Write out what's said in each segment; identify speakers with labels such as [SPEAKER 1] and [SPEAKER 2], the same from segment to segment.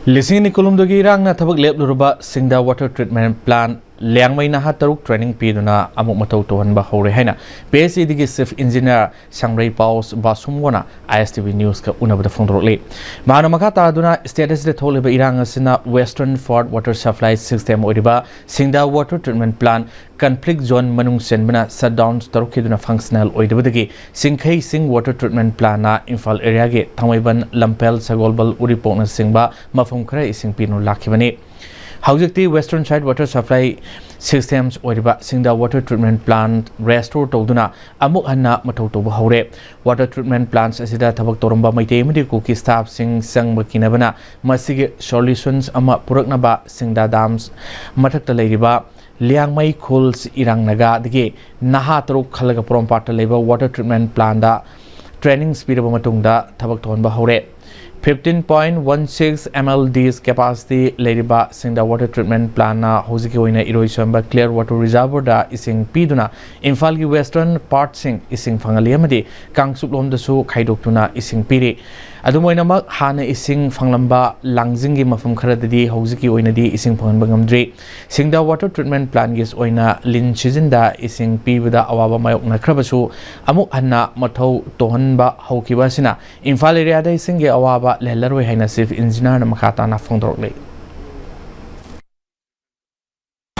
[SPEAKER 1] Lising ni kulumdogi erangna thabak lepluraba Singda Water Treatment Plan Liangmai naha taruk training piduna amuk mathou touhanba houre haina PHED gi Chief Engineer Shangreiphao Vashumwona ISTV News ka unabada phongdorokli mahana makha taraduna status de tholiba erang asina Western Fort Water Supply System oriba Singda Water Treatment Plan conflict zone manung senbana shutdowns tarukiduna functional oidabadagi singkhei sing water treatment plan na Imphal area ge thamaiban lampel sagolbal uripokna singba mafum khara ising pinu lakhibani Haujikti Western Side Water Supply Systems Oriba Singda Water Treatment Plant Restore Toduna Amuk Hanna Mathou Toba Houre Water Treatment Plants Asida Thabak Toramba Maitei Madi Kuki Staff Sing Sang Makinabana Masige Solutions Ama Puraknaba Singda Dams Mathakta Leiriba Liangmai Khul's erangna digi Naha Taruk Khalaga Prompata Labor Water Treatment Plant da Training Speed Matungda Thabak Tonba Houre 15.16 mlds capacity Leriba Singda Water Treatment Plan na hoziki oina iroisamba clear water reservoir da ising piduna Imphal gi western part sing ising fangali amadi kangsup lom da su khaidoktuna ising piri adumoina mak hana ising fanglamba langjing gi mafam kharadadi hoziki oina di ising phangan bangamdri Singda Water Treatment Plan gis oina lin season da ising pibada awaba mayok na khrabasu amuk hanna mathou touhanba haukiba sina Imphal area da ising gi awaba lepluraba haina Chief Engineer makata na phongdorokle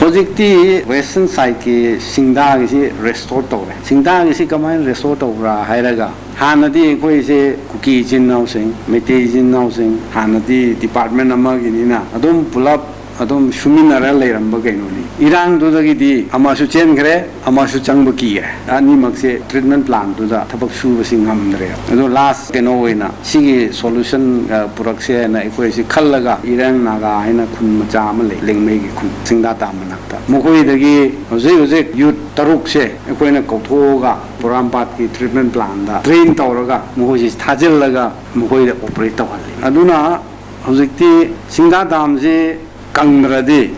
[SPEAKER 2] Projecti Western side ki Singda ki restore tore Singda ki kamai restore tora hairaga hanadi koi se kuki jin housing mete jin housing hanadi department ama gi na adum pulap adum shuminara leiramba gainoni irang do da gi di amasu chen gre amasu changba ki ani makse treatment plan do da thabak su sing hamdre ado last keno oina sigi solution purakse na ikoi si khallaga irang naga haina khun macha ama le lengmei gi khun Singda ta manakta mokoi dagi hojek youth taruk se ikoi na kouthoga purampat ki treatment plan da train tawraga mokoi si thajillaga mokoi da operate tawhali aduna hojekti Singda dam je Kangradi,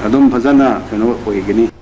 [SPEAKER 2] adum fazana kano oigani.